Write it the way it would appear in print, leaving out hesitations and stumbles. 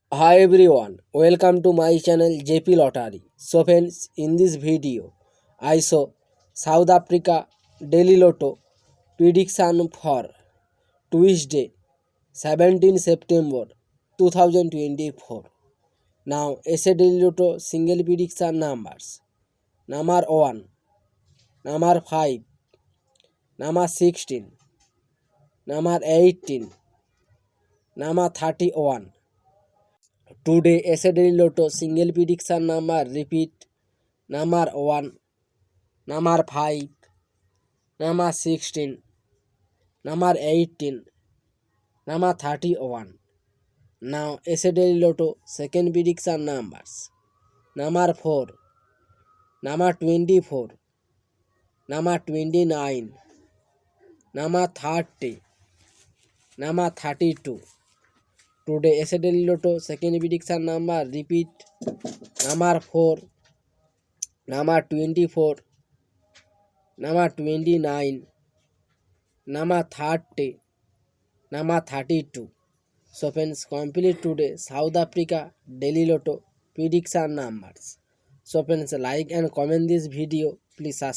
Hi everyone, welcome to my channel JP Lottery. So friends, in this video, I saw South Africa Daily Lotto prediction for Tuesday, 17 September 2024. Now, SA Daily Lotto single prediction numbers. Number 1, number 5, number 16, number 18, number 31. Today, SA Daily Lotto single prediction number repeat number 1, number 5, number 16, number 18, number 31. Now, SA Daily Lotto second prediction numbers number 4, number 24, number 29, number 30, number 32. Today, SA Daily Lotto second prediction number repeat number 4, number 24, number 29, number 30, number 32. So friends, complete today South Africa Daily Lotto prediction numbers. So friends, like and comment this video. Please subscribe.